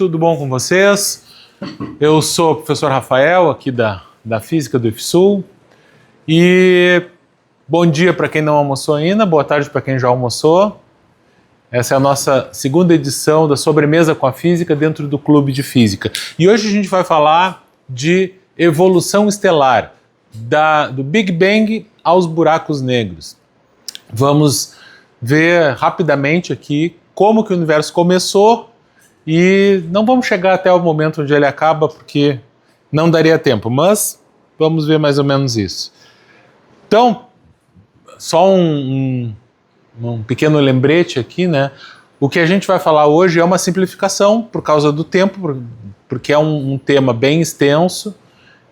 tudo bom com vocês? Eu sou o professor Rafael, aqui da Física do IFSUL, e bom dia para quem não almoçou ainda, boa tarde para quem já almoçou. Essa é a nossa segunda edição da Sobremesa com a Física dentro do Clube de Física. E hoje a gente vai falar de evolução estelar, do Big Bang aos buracos negros. Vamos ver rapidamente aqui como que o universo começou e não vamos chegar até o momento onde ele acaba porque não daria tempo, mas vamos ver mais ou menos isso. Então, só um pequeno lembrete aqui, né? O que a gente vai falar hoje é uma simplificação por causa do tempo, porque é um tema bem extenso,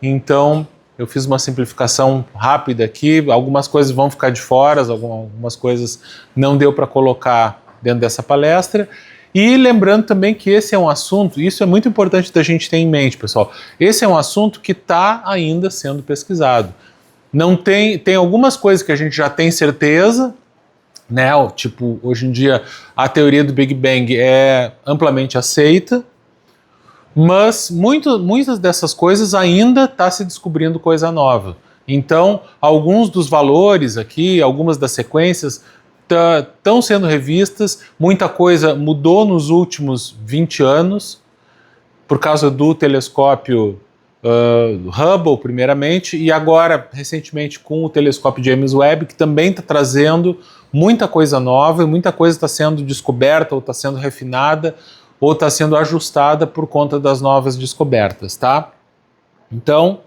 então eu fiz uma simplificação rápida aqui, algumas coisas vão ficar de fora, algumas coisas não deu para colocar dentro dessa palestra. E lembrando também que esse é um assunto, isso é muito importante da gente ter em mente, pessoal, esse é um assunto que está ainda sendo pesquisado. Não tem algumas coisas que a gente já tem certeza, né? Tipo, hoje em dia a teoria do Big Bang é amplamente aceita, mas muitas dessas coisas ainda está se descobrindo coisa nova. Então, alguns dos valores aqui, algumas das sequências estão sendo revistas, muita coisa mudou nos últimos 20 anos, por causa do telescópio Hubble, primeiramente, e agora, recentemente, com o telescópio James Webb, que também está trazendo muita coisa nova, e muita coisa está sendo descoberta, ou está sendo refinada, ou está sendo ajustada por conta das novas descobertas, tá? Então,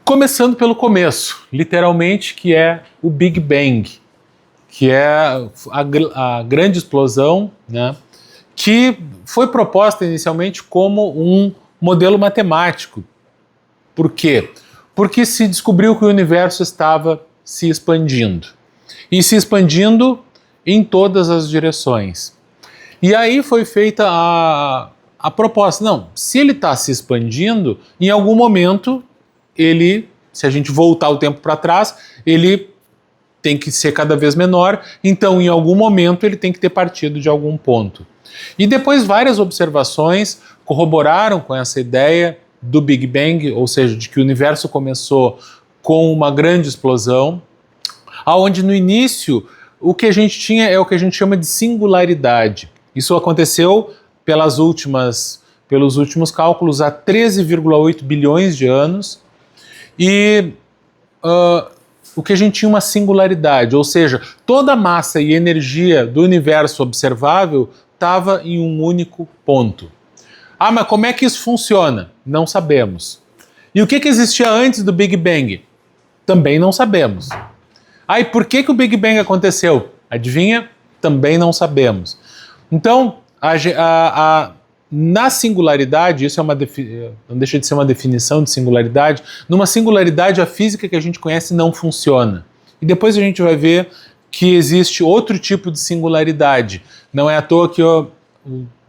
começando pelo começo, literalmente, que é o Big Bang, que é a grande explosão, né, que foi proposta inicialmente como um modelo matemático. Por quê? Porque se descobriu que o universo estava se expandindo. E se expandindo em todas as direções. E aí foi feita a proposta. Não, se ele está se expandindo, em algum momento, se a gente voltar o tempo para trás, ele tem que ser cada vez menor, então em algum momento ele tem que ter partido de algum ponto. E depois várias observações corroboraram com essa ideia do Big Bang, ou seja, de que o universo começou com uma grande explosão, aonde no início o que a gente tinha é o que a gente chama de singularidade. Isso aconteceu pelos últimos cálculos há 13,8 bilhões de anos, e o que a gente tinha uma singularidade, ou seja, toda a massa e energia do universo observável estava em um único ponto. Ah, mas como é que isso funciona? Não sabemos. E o que existia antes do Big Bang? Também não sabemos. Ah, e por que o Big Bang aconteceu? Adivinha? Também não sabemos. Então, na singularidade, isso não deixa de ser uma definição de singularidade, numa singularidade a física que a gente conhece não funciona. E depois a gente vai ver que existe outro tipo de singularidade. Não é à toa que o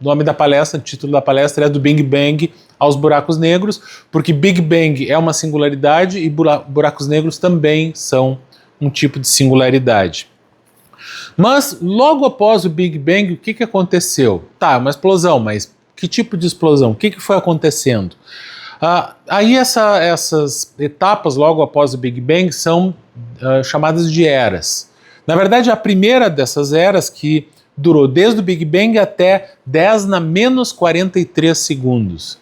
nome da palestra, o título da palestra é do Big Bang aos buracos negros, porque Big Bang é uma singularidade e buracos negros também são um tipo de singularidade. Mas logo após o Big Bang, o que aconteceu? Tá, uma explosão, mas que tipo de explosão? O que foi acontecendo? Aí essas etapas logo após o Big Bang são chamadas de eras. Na verdade, a primeira dessas eras, que durou desde o Big Bang até 10 na menos 43 segundos.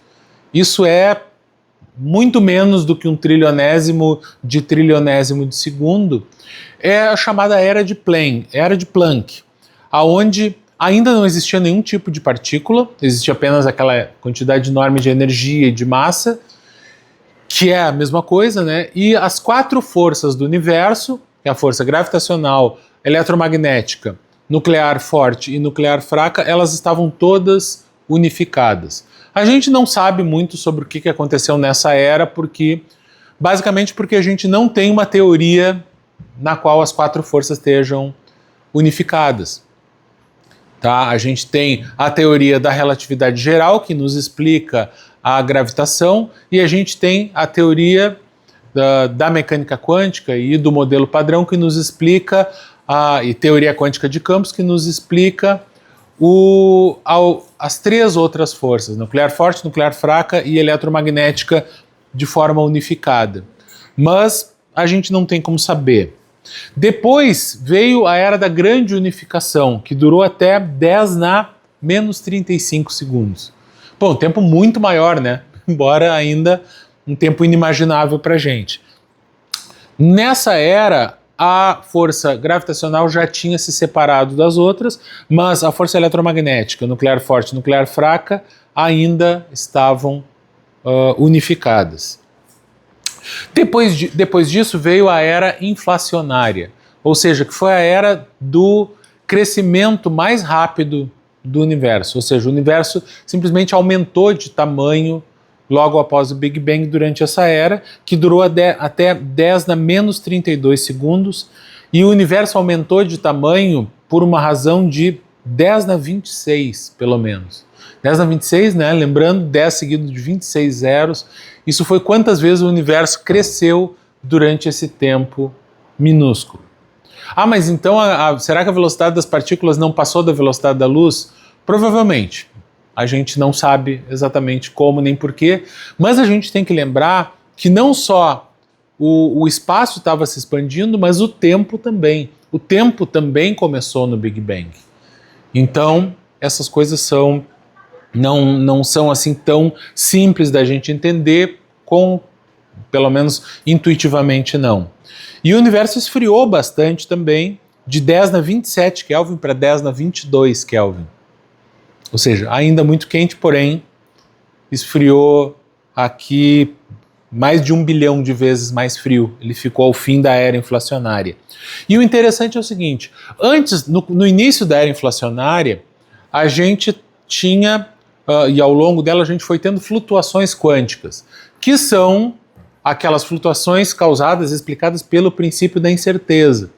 Isso é muito menos do que um trilionésimo de segundo. É a chamada era de Planck, aonde ainda não existia nenhum tipo de partícula, existia apenas aquela quantidade enorme de energia e de massa, que é a mesma coisa, né? E as quatro forças do universo, que é a força gravitacional, eletromagnética, nuclear forte e nuclear fraca, elas estavam todas unificadas. A gente não sabe muito sobre o que aconteceu nessa era, basicamente porque a gente não tem uma teoria na qual as quatro forças estejam unificadas. Tá? A gente tem a teoria da relatividade geral, que nos explica a gravitação, e a gente tem a teoria da mecânica quântica e do modelo padrão, que nos explica, e teoria quântica de campos, que nos explica as três outras forças, nuclear forte, nuclear fraca e eletromagnética de forma unificada. Mas a gente não tem como saber. Depois veio a era da grande unificação, que durou até 10 na menos 35 segundos. Bom, um tempo muito maior, né? Embora ainda um tempo inimaginável para a gente. Nessa era, a força gravitacional já tinha se separado das outras, mas a força eletromagnética, nuclear forte e nuclear fraca, ainda estavam unificadas. Depois disso veio a era inflacionária, ou seja, que foi a era do crescimento mais rápido do universo, ou seja, o universo simplesmente aumentou de tamanho logo após o Big Bang durante essa era, que durou até 10 na menos 32 segundos, e o universo aumentou de tamanho por uma razão de 10 na 26, pelo menos. 10 na 26, né? Lembrando, 10 seguido de 26 zeros. Isso foi quantas vezes o universo cresceu durante esse tempo minúsculo. Ah, mas então será que a velocidade das partículas não passou da velocidade da luz? Provavelmente. A gente não sabe exatamente como nem porquê, mas a gente tem que lembrar que não só o espaço estava se expandindo, mas o tempo também. O tempo também começou no Big Bang. Então, essas coisas não são assim tão simples da gente entender, pelo menos intuitivamente não. E o universo esfriou bastante também, de 10 na 27 Kelvin para 10 na 22 Kelvin. Ou seja, ainda muito quente, porém esfriou aqui mais de 1 bilhão de vezes mais frio. Ele ficou ao fim da era inflacionária. E o interessante é o seguinte, antes, no início da era inflacionária, a gente tinha, e ao longo dela a gente foi tendo flutuações quânticas, que são aquelas flutuações causadas, explicadas pelo princípio da incerteza,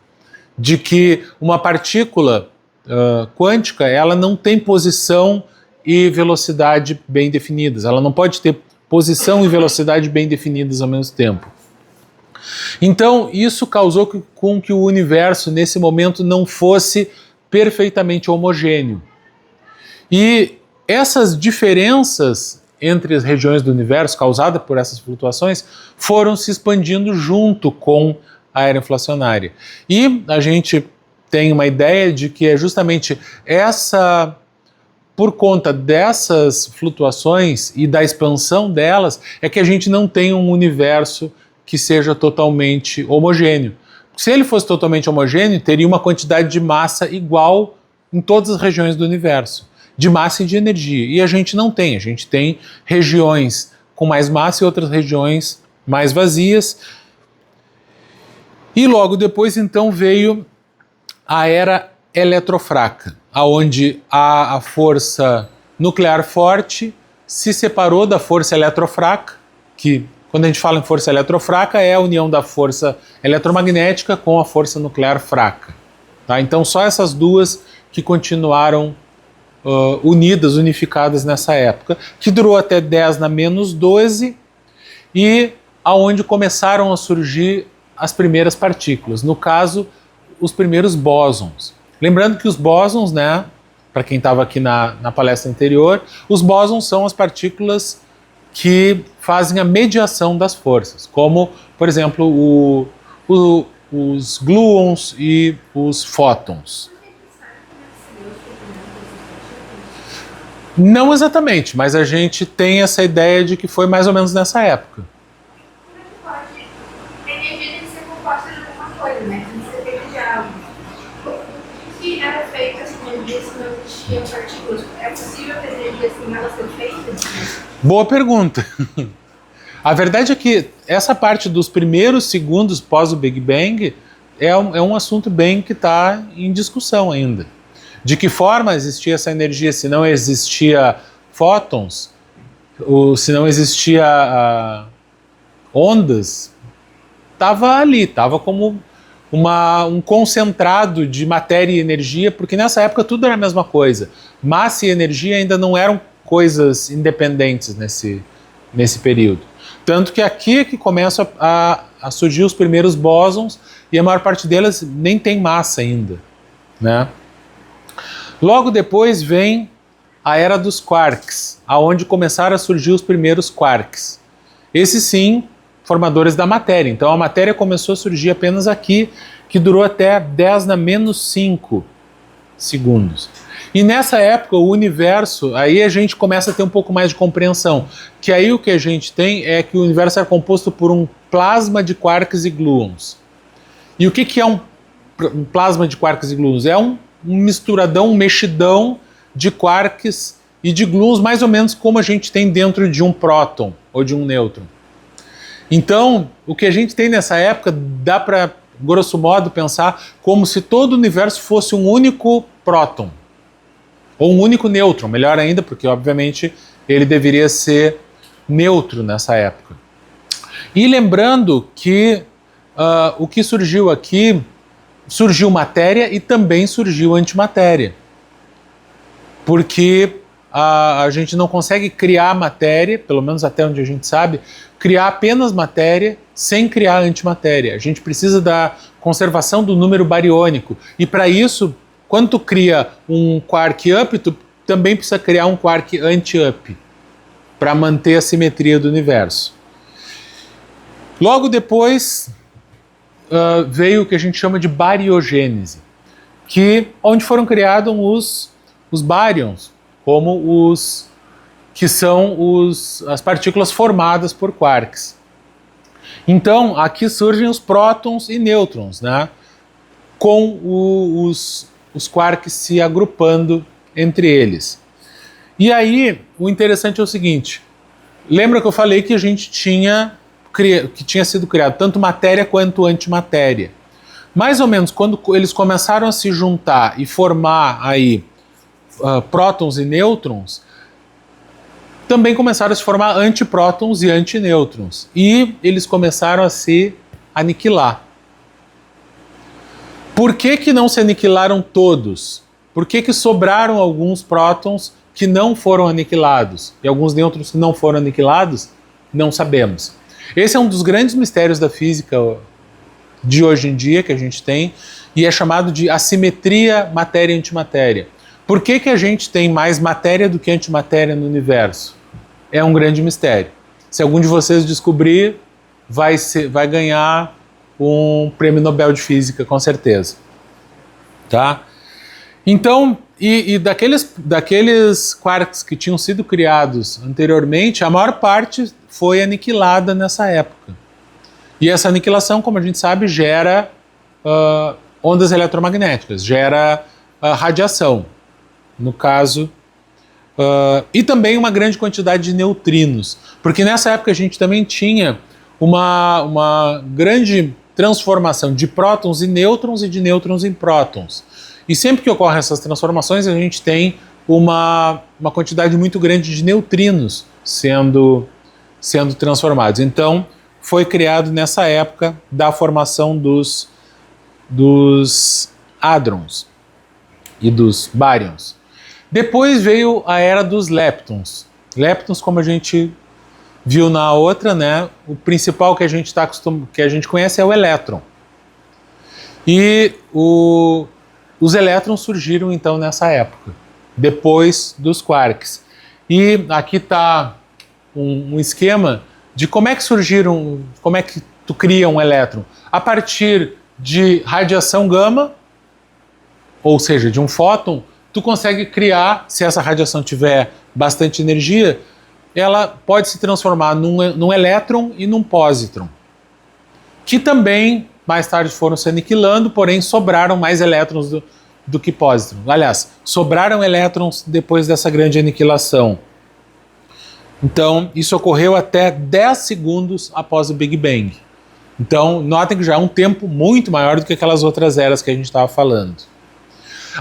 de que uma partícula quântica, ela não tem posição e velocidade bem definidas, ela não pode ter posição e velocidade bem definidas ao mesmo tempo. Então, isso causou com que o universo, nesse momento, não fosse perfeitamente homogêneo. E essas diferenças entre as regiões do universo, causadas por essas flutuações, foram se expandindo junto com a era inflacionária. E a gente tem uma ideia de que é justamente por conta dessas flutuações e da expansão delas, é que a gente não tem um universo que seja totalmente homogêneo. Se ele fosse totalmente homogêneo, teria uma quantidade de massa igual em todas as regiões do universo, de massa e de energia. E a gente não tem, a gente tem regiões com mais massa e outras regiões mais vazias. E logo depois, então, veio a era eletrofraca, onde a força nuclear forte se separou da força eletrofraca, que quando a gente fala em força eletrofraca é a união da força eletromagnética com a força nuclear fraca. Tá? Então só essas duas que continuaram unificadas nessa época, que durou até 10 na menos 12 e aonde começaram a surgir as primeiras partículas, no caso, os primeiros bósons. Lembrando que os bósons, né, para quem estava aqui na palestra anterior, os bósons são as partículas que fazem a mediação das forças, como, por exemplo, os gluons e os fótons. Não exatamente, mas a gente tem essa ideia de que foi mais ou menos nessa época. Como é que pode? A energia tem que ser composta de alguma coisa, né? Tem que ser feita de algo. O que era feito essa energia se não existiam partículas? É possível ter energia sem ela ser feita? Boa pergunta. A verdade é que essa parte dos primeiros segundos pós o Big Bang é um assunto bem que está em discussão ainda. De que forma existia essa energia se não existia fótons, se não existia ondas, estava ali, estava como um concentrado de matéria e energia, porque nessa época tudo era a mesma coisa. Massa e energia ainda não eram coisas independentes nesse período. Tanto que aqui é que começam a surgir os primeiros bósons e a maior parte deles nem tem massa ainda, né? Logo depois vem a era dos quarks, aonde começaram a surgir os primeiros quarks. Esses sim, formadores da matéria. Então a matéria começou a surgir apenas aqui, que durou até 10⁻⁵ segundos. E nessa época o universo, aí a gente começa a ter um pouco mais de compreensão, que aí o que a gente tem é que o universo é composto por um plasma de quarks e gluons. E o que é um plasma de quarks e gluons? É um misturadão, um mexidão de quarks e de gluons, mais ou menos como a gente tem dentro de um próton ou de um nêutron. Então, o que a gente tem nessa época dá para, grosso modo, pensar como se todo o universo fosse um único próton, ou um único nêutron, melhor ainda, porque obviamente ele deveria ser neutro nessa época. E lembrando que o que surgiu aqui, surgiu matéria e também surgiu antimatéria. Porque a gente não consegue criar matéria, pelo menos até onde a gente sabe, criar apenas matéria sem criar antimatéria. A gente precisa da conservação do número bariônico. E para isso, quando tu cria um quark up, tu também precisa criar um quark anti-up, para manter a simetria do universo. Logo depois veio o que a gente chama de bariogênese, onde foram criados os baryons, como que são as partículas formadas por quarks. Então, aqui surgem os prótons e nêutrons, né? Com os quarks se agrupando entre eles. E aí, o interessante é o seguinte, lembra que eu falei que a gente que tinha sido criado tanto matéria quanto antimatéria. Mais ou menos quando eles começaram a se juntar e formar aí prótons e nêutrons, também começaram a se formar antiprótons e antinêutrons. E eles começaram a se aniquilar. Por que não se aniquilaram todos? Por que sobraram alguns prótons que não foram aniquilados? E alguns nêutrons que não foram aniquilados? Não sabemos. Esse é um dos grandes mistérios da física de hoje em dia que a gente tem, e é chamado de assimetria matéria-antimatéria. Por que a gente tem mais matéria do que antimatéria no universo? É um grande mistério. Se algum de vocês descobrir, vai ganhar um prêmio Nobel de Física, com certeza. Tá? Então, e daqueles quarks que tinham sido criados anteriormente, a maior parte foi aniquilada nessa época. E essa aniquilação, como a gente sabe, gera ondas eletromagnéticas, gera radiação, no caso, e também uma grande quantidade de neutrinos, porque nessa época a gente também tinha uma grande transformação de prótons em nêutrons e de nêutrons em prótons. E sempre que ocorrem essas transformações, a gente tem uma quantidade muito grande de neutrinos sendo transformados. Então, foi criado nessa época da formação dos hadrons e dos baryons. Depois veio a era dos leptons. Leptons, como a gente viu na outra, né? O principal que a gente conhece é o elétron. E os elétrons surgiram então nessa época, depois dos quarks. E aqui está um esquema de como é que tu cria um elétron. A partir de radiação gama, ou seja, de um fóton, tu consegue criar, se essa radiação tiver bastante energia, ela pode se transformar num elétron e num pósitron, que também mais tarde foram se aniquilando, porém sobraram mais elétrons do que pósitrons. Aliás, sobraram elétrons depois dessa grande aniquilação. Então, isso ocorreu até 10 segundos após o Big Bang. Então, notem que já é um tempo muito maior do que aquelas outras eras que a gente estava falando.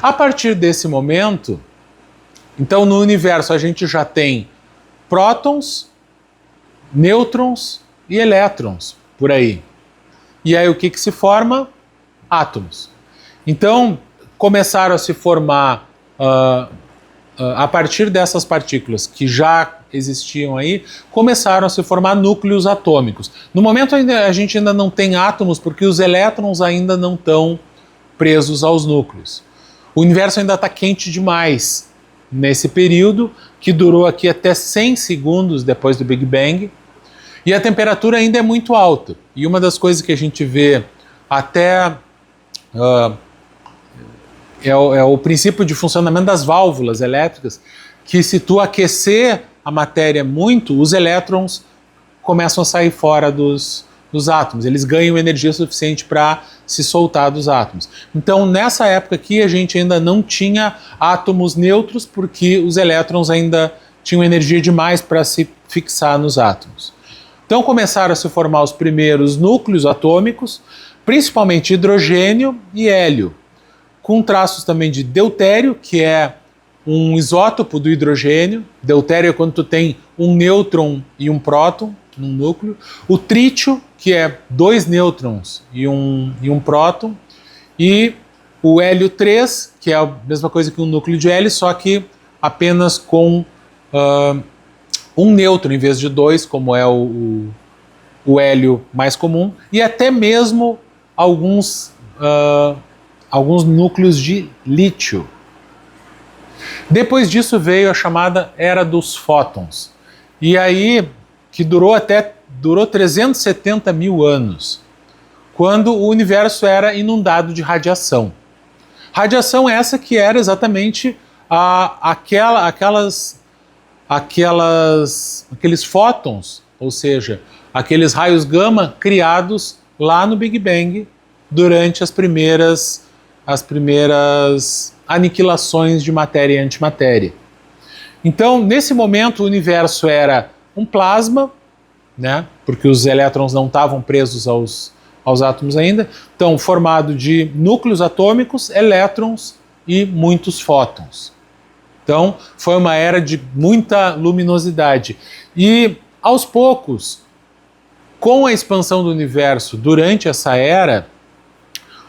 A partir desse momento, então no universo a gente já tem prótons, nêutrons e elétrons por aí. E aí o que se forma? Átomos. Então começaram a se formar, a partir dessas partículas que já existiam aí, começaram a se formar núcleos atômicos. No momento a gente ainda não tem átomos porque os elétrons ainda não estão presos aos núcleos. O universo ainda está quente demais nesse período, que durou aqui até 100 segundos depois do Big Bang, e a temperatura ainda é muito alta. E uma das coisas que a gente vê até é o princípio de funcionamento das válvulas elétricas, que se tu aquecer a matéria muito, os elétrons começam a sair fora dos átomos, eles ganham energia suficiente para se soltar dos átomos. Então, nessa época aqui, a gente ainda não tinha átomos neutros, porque os elétrons ainda tinham energia demais para se fixar nos átomos. Então, começaram a se formar os primeiros núcleos atômicos, principalmente hidrogênio e hélio, com traços também de deutério, que é um isótopo do hidrogênio. Deutério é quando tu tem um nêutron e um próton num núcleo. O trítio, que é 2 nêutrons e um próton. E o hélio 3, que é a mesma coisa que um núcleo de hélio, só que apenas com um nêutron em vez de 2, como é o hélio mais comum. E até mesmo alguns núcleos de lítio. Depois disso veio a chamada Era dos Fótons. E aí, que durou 370 mil anos, quando o universo era inundado de radiação. Radiação essa que era exatamente aqueles fótons, ou seja, aqueles raios gama criados lá no Big Bang durante as primeiras aniquilações de matéria e antimatéria. Então, nesse momento, o universo era um plasma, né, porque os elétrons não estavam presos aos átomos ainda, então formado de núcleos atômicos, elétrons e muitos fótons. Então, foi uma era de muita luminosidade. E, aos poucos, com a expansão do universo durante essa era,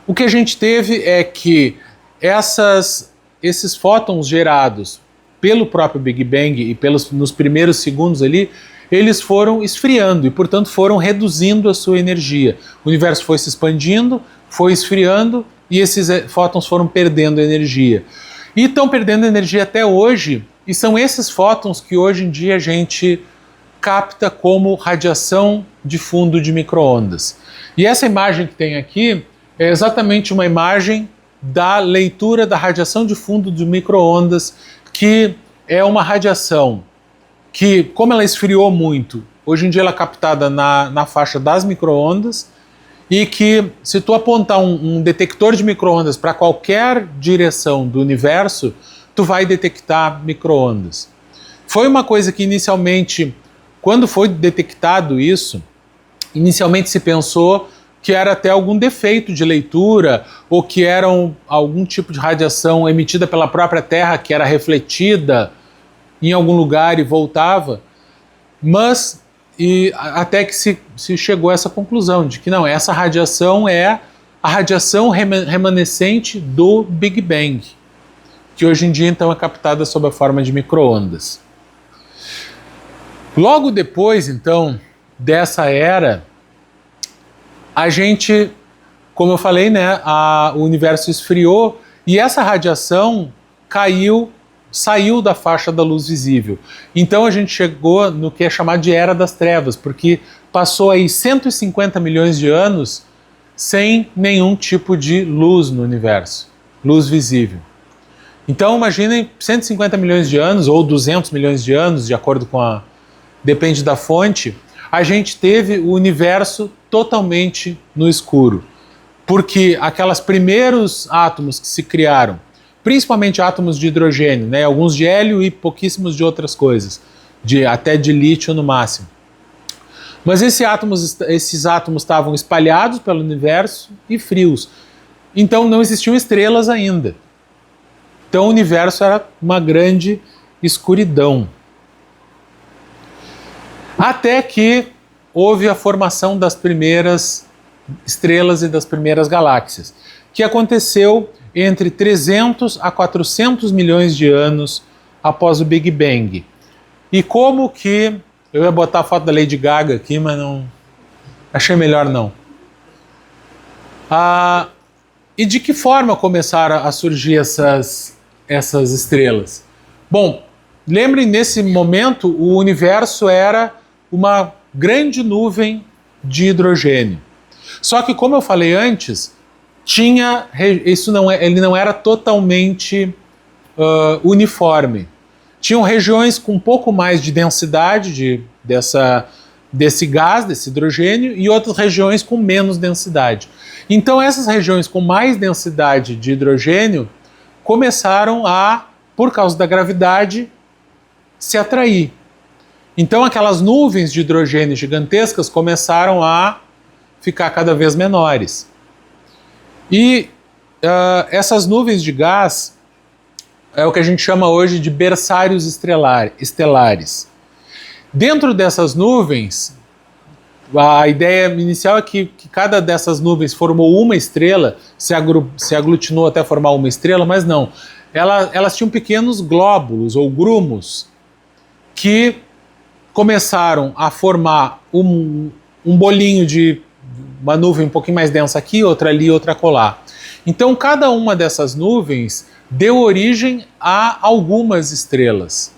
o que a gente teve é que esses fótons gerados pelo próprio Big Bang e nos primeiros segundos ali, eles foram esfriando e, portanto, foram reduzindo a sua energia. O universo foi se expandindo, foi esfriando e esses fótons foram perdendo energia. E estão perdendo energia até hoje, e são esses fótons que hoje em dia a gente capta como radiação de fundo de micro-ondas. E essa imagem que tem aqui é exatamente uma imagem da leitura da radiação de fundo de micro-ondas, que é uma radiação que, como ela esfriou muito, hoje em dia ela é captada na faixa das micro-ondas, e que, se tu apontar um detector de micro-ondas para qualquer direção do universo, tu vai detectar micro-ondas. Foi uma coisa que inicialmente, quando foi detectado isso, inicialmente se pensou que era até algum defeito de leitura, ou que era algum tipo de radiação emitida pela própria Terra, que era refletida em algum lugar e voltava, mas até que se chegou a essa conclusão, de que não, essa radiação é a radiação remanescente do Big Bang, que hoje em dia então é captada sob a forma de micro-ondas. Logo depois, então, dessa era, a gente, como eu falei, né, o universo esfriou e essa radiação saiu da faixa da luz visível. Então a gente chegou no que é chamado de Era das Trevas, porque passou aí 150 milhões de anos sem nenhum tipo de luz no universo, luz visível. Então imaginem 150 milhões de anos ou 200 milhões de anos, de acordo com depende da fonte, a gente teve o universo totalmente no escuro, porque aqueles primeiros átomos que se criaram, principalmente átomos de hidrogênio, né, alguns de hélio e pouquíssimos de outras coisas, até de lítio no máximo. Mas esses átomos estavam espalhados pelo universo e frios, então não existiam estrelas ainda. Então o universo era uma grande escuridão. Até que houve a formação das primeiras estrelas e das primeiras galáxias, que aconteceu entre 300 a 400 milhões de anos após o Big Bang. E como que... Eu ia botar a foto da Lady Gaga aqui, mas não... achei melhor não. E de que forma começaram a surgir essas estrelas? Bom, lembrem, nesse momento, o universo era uma grande nuvem de hidrogênio. Só que, como eu falei antes, ele não era totalmente uniforme. Tinham regiões com um pouco mais de densidade desse gás, desse hidrogênio, e outras regiões com menos densidade. Então, essas regiões com mais densidade de hidrogênio começaram a, por causa da gravidade, se atrair. Então, aquelas nuvens de hidrogênio gigantescas começaram a ficar cada vez menores. E essas nuvens de gás é o que a gente chama hoje de berçários estelares. Dentro dessas nuvens, a ideia inicial é que cada dessas nuvens formou uma estrela, se aglutinou até formar uma estrela, mas não. Elas tinham pequenos glóbulos ou grumos que começaram a formar um bolinho de uma nuvem um pouquinho mais densa aqui, outra ali, outra acolá. Então, cada uma dessas nuvens deu origem a algumas estrelas.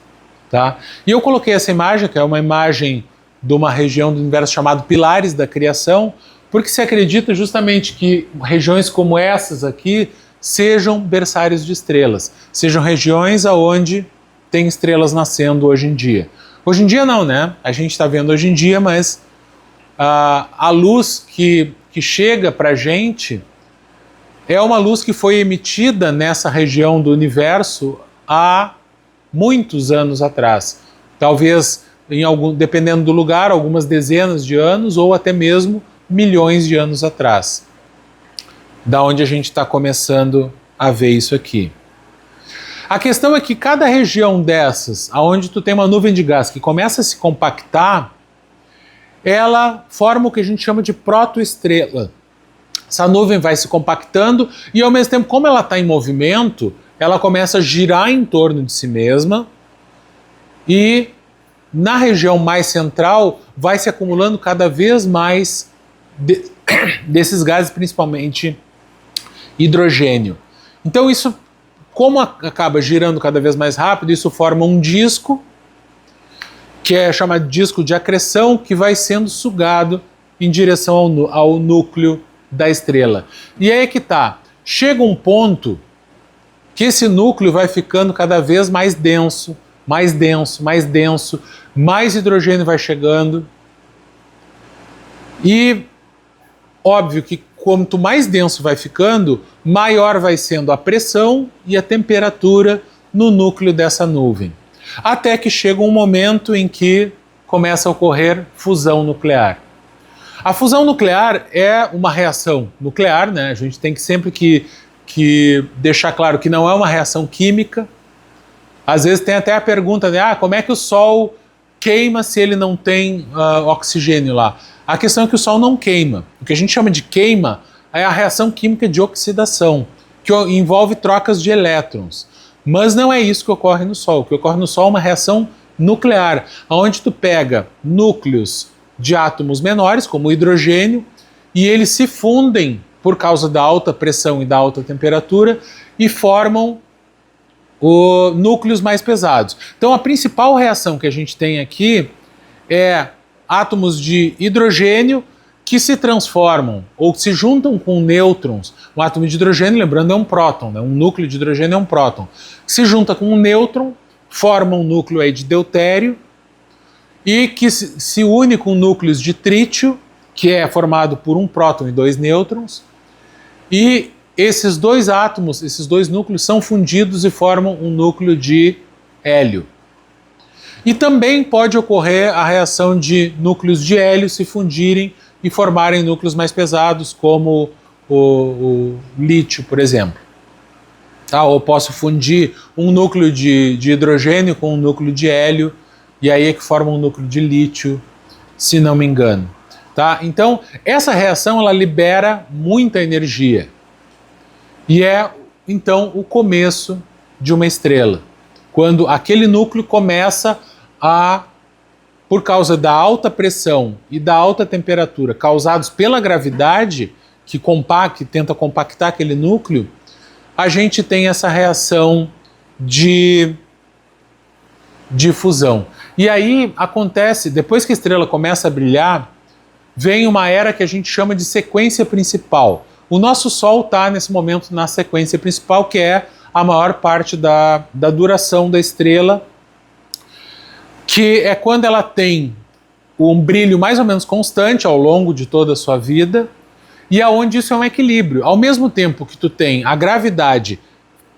Tá? E eu coloquei essa imagem, que é uma imagem de uma região do universo chamado Pilares da Criação, porque se acredita justamente que regiões como essas aqui sejam berçários de estrelas, sejam regiões onde tem estrelas nascendo hoje em dia. Hoje em dia não, né? A gente está vendo hoje em dia, mas a luz que chega para a gente é uma luz que foi emitida nessa região do universo há muitos anos atrás. Talvez, dependendo do lugar, algumas dezenas de anos ou até mesmo milhões de anos atrás. Da onde a gente está começando a ver isso aqui. A questão é que cada região dessas, onde tu tem uma nuvem de gás que começa a se compactar, ela forma o que a gente chama de protoestrela. Essa nuvem vai se compactando e, ao mesmo tempo, como ela está em movimento, ela começa a girar em torno de si mesma e, na região mais central, vai se acumulando cada vez mais desses gases, principalmente hidrogênio. Então, isso, como acaba girando cada vez mais rápido, isso forma um disco, que é chamado disco de acreção, que vai sendo sugado em direção ao núcleo da estrela. E aí que tá. Chega um ponto que esse núcleo vai ficando cada vez mais denso, mais denso, mais denso, mais hidrogênio vai chegando. E óbvio que quanto mais denso vai ficando, maior vai sendo a pressão e a temperatura no núcleo dessa nuvem. Até que chega um momento em que começa a ocorrer fusão nuclear. A fusão nuclear é uma reação nuclear, né? A gente tem que sempre que deixar claro que não é uma reação química. Às vezes tem até a pergunta, né? Como é que o Sol queima se ele não tem oxigênio lá? A questão é que o Sol não queima. O que a gente chama de queima é a reação química de oxidação, que envolve trocas de elétrons. Mas não é isso que ocorre no Sol. O que ocorre no Sol é uma reação nuclear, onde tu pega núcleos de átomos menores, como o hidrogênio, e eles se fundem por causa da alta pressão e da alta temperatura e formam núcleos mais pesados. Então a principal reação que a gente tem aqui é átomos de hidrogênio que se transformam ou se juntam com nêutrons. Um átomo de hidrogênio, lembrando, é um próton, né? Um núcleo de hidrogênio é um próton. Se junta com um nêutron, forma um núcleo aí de deutério e que se une com núcleos de trítio, que é formado por um próton e dois nêutrons, e esses dois átomos, esses dois núcleos são fundidos e formam um núcleo de hélio. E também pode ocorrer a reação de núcleos de hélio se fundirem e formarem núcleos mais pesados, como o lítio, por exemplo. Ou posso fundir um núcleo de hidrogênio com um núcleo de hélio, e aí é que forma um núcleo de lítio, se não me engano. Tá? Então, essa reação ela libera muita energia. E é, então, o começo de uma estrela. Quando aquele núcleo começa a, por causa da alta pressão e da alta temperatura causados pela gravidade, que tenta compactar aquele núcleo, a gente tem essa reação de de fusão. E aí acontece, depois que a estrela começa a brilhar, vem uma era que a gente chama de sequência principal. O nosso Sol está nesse momento na sequência principal, que é a maior parte da duração da estrela, que é quando ela tem um brilho mais ou menos constante ao longo de toda a sua vida, e aonde isso é um equilíbrio. Ao mesmo tempo que tu tem a gravidade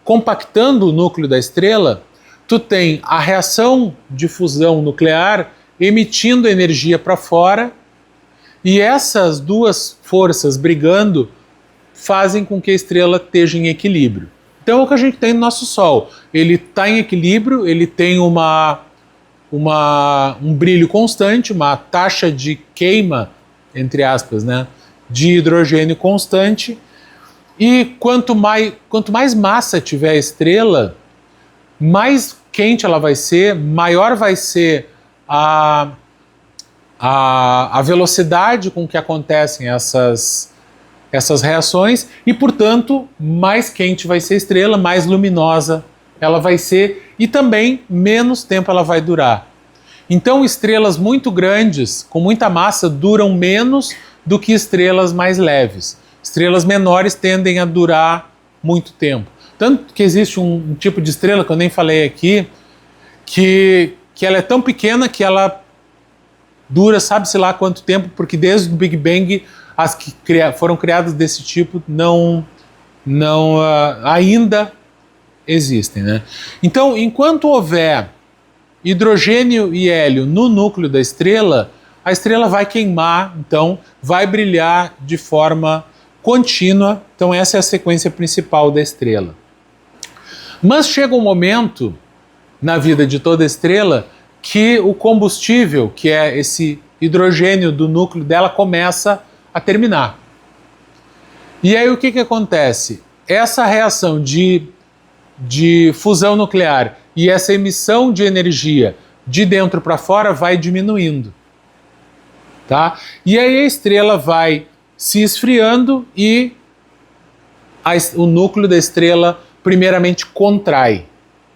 compactando o núcleo da estrela, tu tem a reação de fusão nuclear emitindo energia para fora, e essas duas forças brigando fazem com que a estrela esteja em equilíbrio. Então é o que a gente tem no nosso Sol. Ele está em equilíbrio, ele tem um brilho constante, uma taxa de queima, entre aspas, né, de hidrogênio constante, e quanto mais massa tiver a estrela, mais quente ela vai ser, maior vai ser a velocidade com que acontecem essas reações e, portanto, mais quente vai ser a estrela, mais luminosa ela vai ser e também menos tempo ela vai durar. Então, estrelas muito grandes, com muita massa, duram menos do que estrelas mais leves. Estrelas menores tendem a durar muito tempo. Tanto que existe um tipo de estrela, que eu nem falei aqui, que ela é tão pequena que ela dura sabe-se lá quanto tempo, porque desde o Big Bang as que foram criadas desse tipo ainda existem, né? Então, enquanto houver hidrogênio e hélio no núcleo da estrela, a estrela vai queimar, então vai brilhar de forma contínua. Então essa é a sequência principal da estrela. Mas chega um momento na vida de toda estrela que o combustível, que é esse hidrogênio do núcleo dela, começa a terminar. E aí o que acontece? Essa reação de fusão nuclear e essa emissão de energia de dentro para fora vai diminuindo. Tá? E aí a estrela vai se esfriando e o núcleo da estrela primeiramente contrai.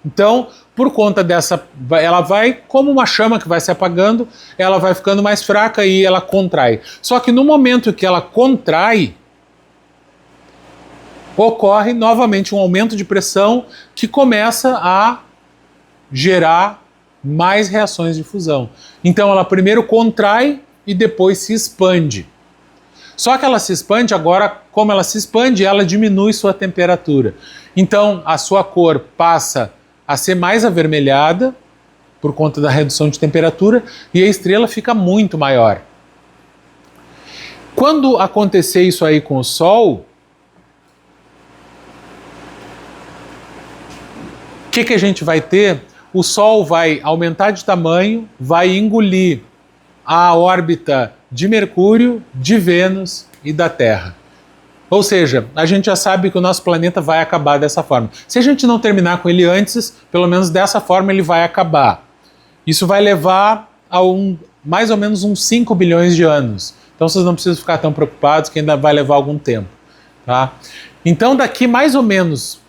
Então, por conta dessa, ela vai, como uma chama que vai se apagando, ela vai ficando mais fraca e ela contrai. Só que no momento que ela contrai, ocorre novamente um aumento de pressão que começa a gerar mais reações de fusão. Então ela primeiro contrai e depois se expande. Só que ela se expande, agora, como ela se expande, ela diminui sua temperatura. Então a sua cor passa a ser mais avermelhada por conta da redução de temperatura e a estrela fica muito maior. Quando acontecer isso aí com o Sol, o que a gente vai ter? O Sol vai aumentar de tamanho, vai engolir a órbita de Mercúrio, de Vênus e da Terra. Ou seja, a gente já sabe que o nosso planeta vai acabar dessa forma. Se a gente não terminar com ele antes, pelo menos dessa forma ele vai acabar. Isso vai levar a mais ou menos uns 5 bilhões de anos. Então vocês não precisam ficar tão preocupados, que ainda vai levar algum tempo. Tá? Então daqui mais ou menos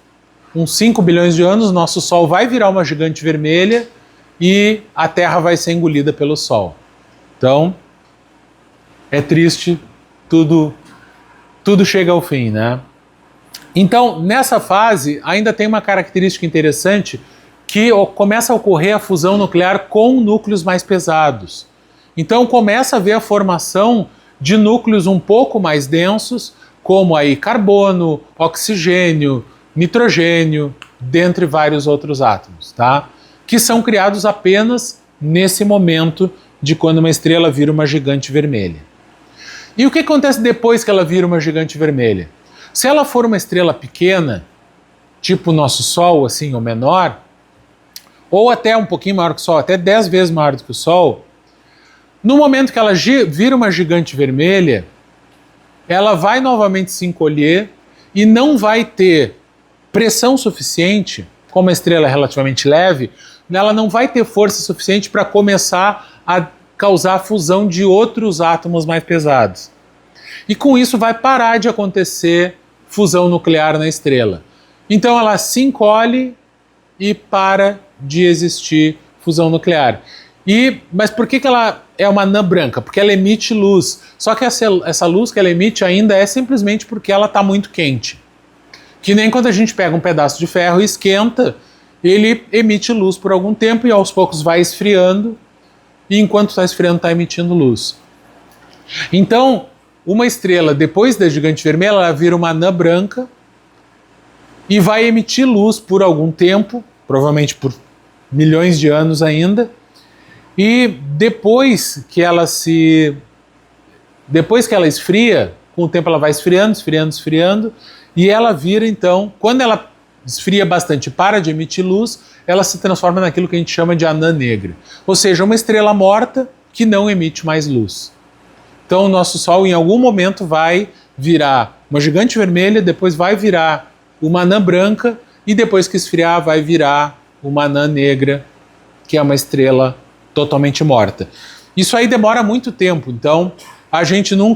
uns 5 bilhões de anos, nosso Sol vai virar uma gigante vermelha e a Terra vai ser engolida pelo Sol. Então, é triste, tudo chega ao fim, né? Então, nessa fase, ainda tem uma característica interessante que começa a ocorrer a fusão nuclear com núcleos mais pesados. Então, começa a haver a formação de núcleos um pouco mais densos, como aí carbono, oxigênio, nitrogênio, dentre vários outros átomos, tá? Que são criados apenas nesse momento de quando uma estrela vira uma gigante vermelha. E o que acontece depois que ela vira uma gigante vermelha? Se ela for uma estrela pequena, tipo o nosso Sol, assim, ou menor, ou até um pouquinho maior que o Sol, até 10 vezes maior do que o Sol, no momento que ela vira uma gigante vermelha, ela vai novamente se encolher e não vai ter pressão suficiente, como a estrela é relativamente leve, ela não vai ter força suficiente para começar a causar a fusão de outros átomos mais pesados. E com isso vai parar de acontecer fusão nuclear na estrela. Então ela se encolhe e para de existir fusão nuclear. Mas por que ela é uma anã branca? Porque ela emite luz. Só que essa luz que ela emite ainda é simplesmente porque ela está muito quente. Que nem quando a gente pega um pedaço de ferro e esquenta, ele emite luz por algum tempo e aos poucos vai esfriando, e enquanto está esfriando está emitindo luz. Então, uma estrela, depois da gigante vermelha, ela vira uma anã branca e vai emitir luz por algum tempo, provavelmente por milhões de anos ainda, e depois que ela esfria, com o tempo ela vai esfriando, e ela vira então, quando ela esfria bastante e para de emitir luz, ela se transforma naquilo que a gente chama de anã negra. Ou seja, uma estrela morta que não emite mais luz. Então o nosso Sol em algum momento vai virar uma gigante vermelha, depois vai virar uma anã branca e depois que esfriar vai virar uma anã negra, que é uma estrela totalmente morta. Isso aí demora muito tempo, então a gente não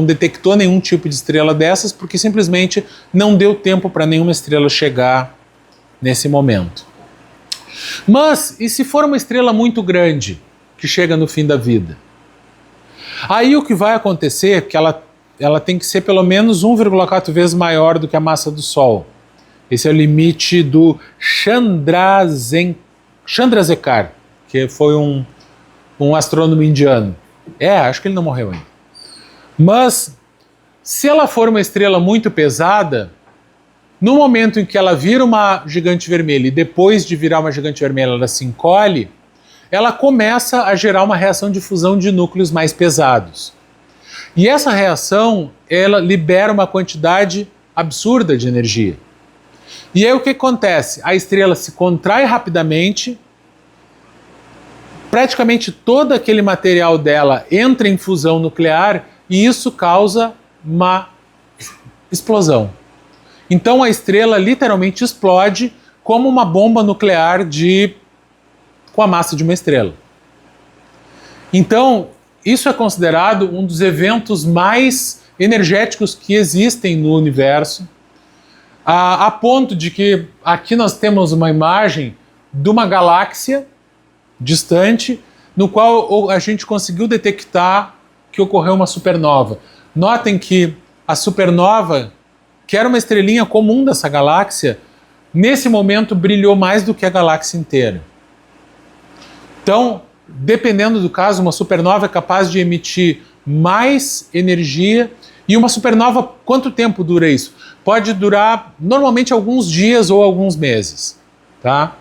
detectou nenhum tipo de estrela dessas porque simplesmente não deu tempo para nenhuma estrela chegar nesse momento. Mas, e se for uma estrela muito grande que chega no fim da vida? Aí o que vai acontecer é que ela tem que ser pelo menos 1,4 vezes maior do que a massa do Sol. Esse é o limite do Chandrasekhar, que foi um astrônomo indiano. Acho que ele não morreu ainda. Mas, se ela for uma estrela muito pesada, no momento em que ela vira uma gigante vermelha e depois de virar uma gigante vermelha ela se encolhe, ela começa a gerar uma reação de fusão de núcleos mais pesados. E essa reação, ela libera uma quantidade absurda de energia. E aí o que acontece? A estrela se contrai rapidamente, praticamente todo aquele material dela entra em fusão nuclear e isso causa uma explosão. Então a estrela literalmente explode como uma bomba nuclear com a massa de uma estrela. Então, isso é considerado um dos eventos mais energéticos que existem no universo, a ponto de que aqui nós temos uma imagem de uma galáxia distante, no qual a gente conseguiu detectar que ocorreu uma supernova. Notem que a supernova, que era uma estrelinha comum dessa galáxia, nesse momento brilhou mais do que a galáxia inteira. Então, dependendo do caso, uma supernova é capaz de emitir mais energia. E uma supernova, quanto tempo dura isso? Pode durar normalmente alguns dias ou alguns meses, tá?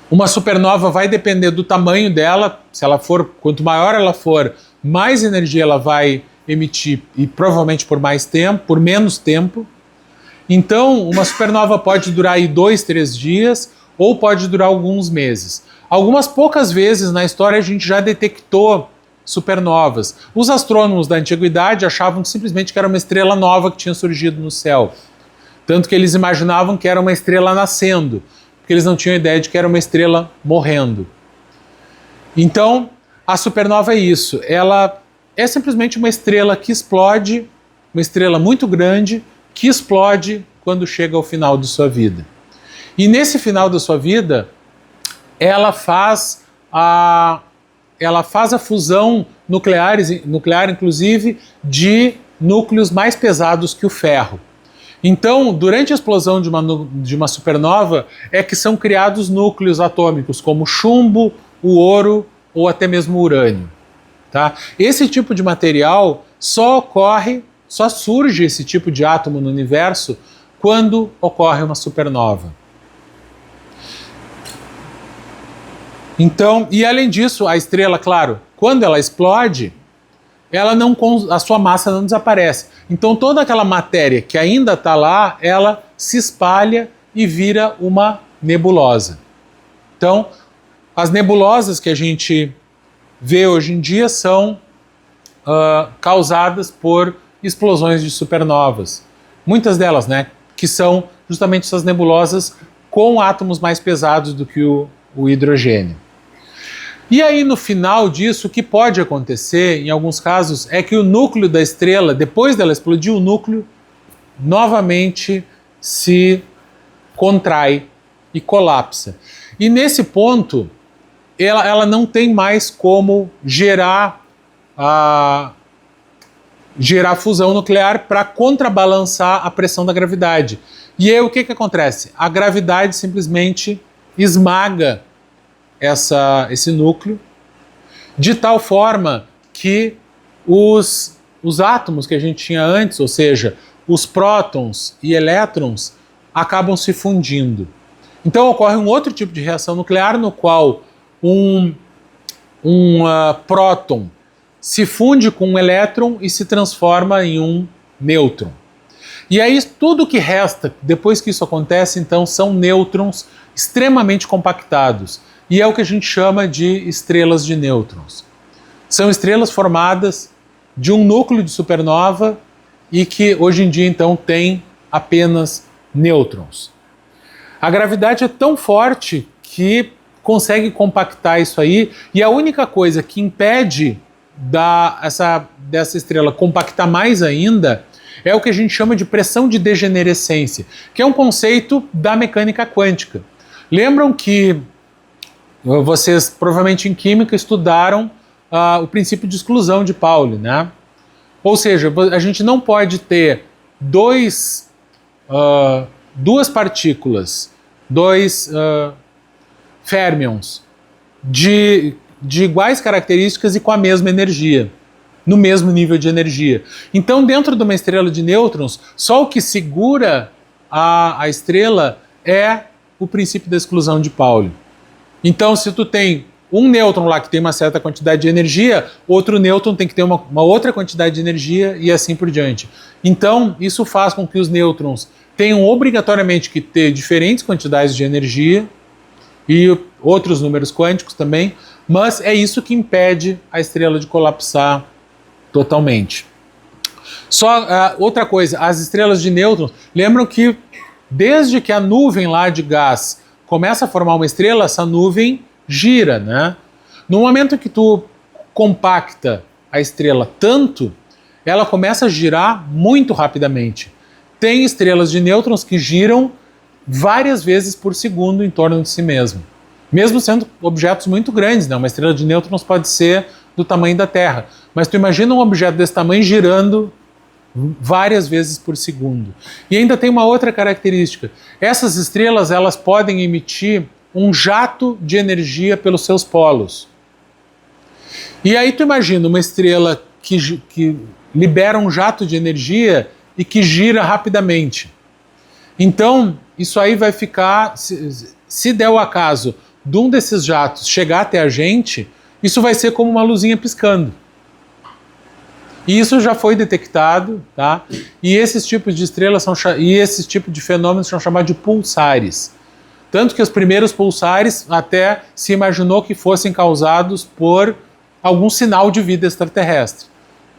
Uma supernova vai depender do tamanho dela. Se ela for, quanto maior ela for, mais energia ela vai emitir e provavelmente por mais tempo, por menos tempo. Então, uma supernova pode durar aí 2, 3 dias ou pode durar alguns meses. Algumas poucas vezes na história a gente já detectou supernovas. Os astrônomos da antiguidade achavam simplesmente que era uma estrela nova que tinha surgido no céu. Tanto que eles imaginavam que era uma estrela nascendo, porque eles não tinham ideia de que era uma estrela morrendo. Então, a supernova é isso. Ela é simplesmente uma estrela que explode, uma estrela muito grande, que explode quando chega ao final de sua vida. E nesse final da sua vida, ela faz a fusão nuclear, inclusive, de núcleos mais pesados que o ferro. Então, durante a explosão de uma supernova, é que são criados núcleos atômicos, como chumbo, o ouro ou até mesmo o urânio. Tá? Esse tipo de material só surge esse tipo de átomo no universo quando ocorre uma supernova. Então, e além disso, a estrela, claro, quando ela explode, a sua massa não desaparece. Então toda aquela matéria que ainda está lá, ela se espalha e vira uma nebulosa. Então, as nebulosas que a gente vê hoje em dia são causadas por explosões de supernovas. Muitas delas, né, que são justamente essas nebulosas com átomos mais pesados do que o hidrogênio. E aí, no final disso, o que pode acontecer, em alguns casos, é que o núcleo da estrela, depois dela explodir, o núcleo novamente se contrai e colapsa. E nesse ponto, ela não tem mais como gerar fusão nuclear para contrabalançar a pressão da gravidade. E aí o que acontece? A gravidade simplesmente esmaga esse núcleo de tal forma que os átomos que a gente tinha antes, ou seja, os prótons e elétrons, acabam se fundindo. Então ocorre um outro tipo de reação nuclear no qual um próton se funde com um elétron e se transforma em um nêutron. E aí tudo que resta depois que isso acontece, então, são nêutrons extremamente compactados. E é o que a gente chama de estrelas de nêutrons. São estrelas formadas de um núcleo de supernova e que hoje em dia, então, tem apenas nêutrons. A gravidade é tão forte que consegue compactar isso aí, e a única coisa que impede dessa estrela compactar mais ainda é o que a gente chama de pressão de degenerescência, que é um conceito da mecânica quântica. Lembram que vocês provavelmente em química estudaram o princípio de exclusão de Pauli, né? Ou seja, a gente não pode ter duas partículas, dois férmions de iguais características e com a mesma energia, no mesmo nível de energia. Então, dentro de uma estrela de nêutrons, só o que segura a estrela é o princípio da exclusão de Pauli. Então, se tu tem um nêutron lá que tem uma certa quantidade de energia, outro nêutron tem que ter uma outra quantidade de energia e assim por diante. Então, isso faz com que os nêutrons tenham obrigatoriamente que ter diferentes quantidades de energia e outros números quânticos também, mas é isso que impede a estrela de colapsar totalmente. Só outra coisa, as estrelas de nêutrons, lembram que desde que a nuvem lá de gás começa a formar uma estrela, essa nuvem gira, né? No momento que tu compacta a estrela tanto, ela começa a girar muito rapidamente. Tem estrelas de nêutrons que giram várias vezes por segundo em torno de si mesmo. Mesmo sendo objetos muito grandes, né? Uma estrela de nêutrons pode ser do tamanho da Terra. Mas tu imagina um objeto desse tamanho girando várias vezes por segundo. E ainda tem uma outra característica. Essas estrelas, elas podem emitir um jato de energia pelos seus polos. E aí tu imagina uma estrela que libera um jato de energia e que gira rapidamente. Então, isso aí vai ficar, se der o acaso de um desses jatos chegar até a gente, isso vai ser como uma luzinha piscando. E isso já foi detectado, tá? E esses tipos de estrelas esses tipos de fenômenos são chamados de pulsares. Tanto que os primeiros pulsares até se imaginou que fossem causados por algum sinal de vida extraterrestre.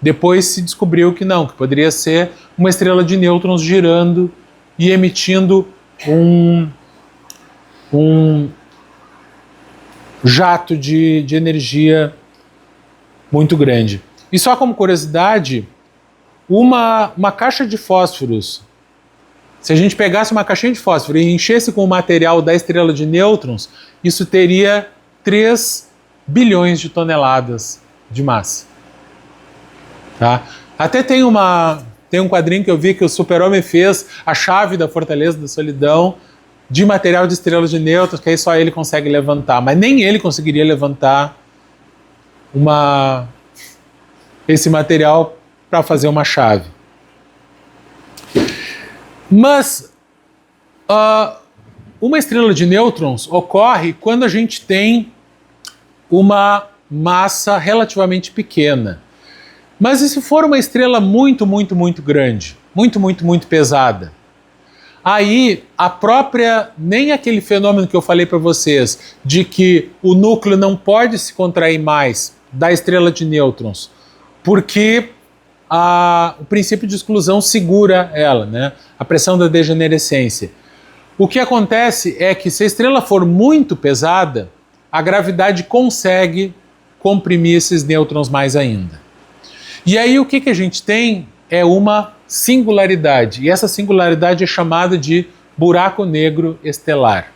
Depois se descobriu que não, que poderia ser uma estrela de nêutrons girando e emitindo um jato de energia muito grande. E só como curiosidade, uma caixa de fósforos, se a gente pegasse uma caixinha de fósforo e enchesse com o material da estrela de nêutrons, isso teria 3 bilhões de toneladas de massa. Tá? Até tem um quadrinho que eu vi que o Super-Homem fez a chave da Fortaleza da Solidão de material de estrelas de nêutrons, que aí só ele consegue levantar. Mas nem ele conseguiria levantar esse material para fazer uma chave. Mas uma estrela de nêutrons ocorre quando a gente tem uma massa relativamente pequena. Mas e se for uma estrela muito, muito, muito grande, muito, muito, muito pesada? Aí nem aquele fenômeno que eu falei para vocês, de que o núcleo não pode se contrair mais da estrela de nêutrons, porque o princípio de exclusão segura ela, né? A pressão da degenerescência. O que acontece é que se a estrela for muito pesada, a gravidade consegue comprimir esses nêutrons mais ainda. E aí o que a gente tem é uma singularidade, e essa singularidade é chamada de buraco negro estelar.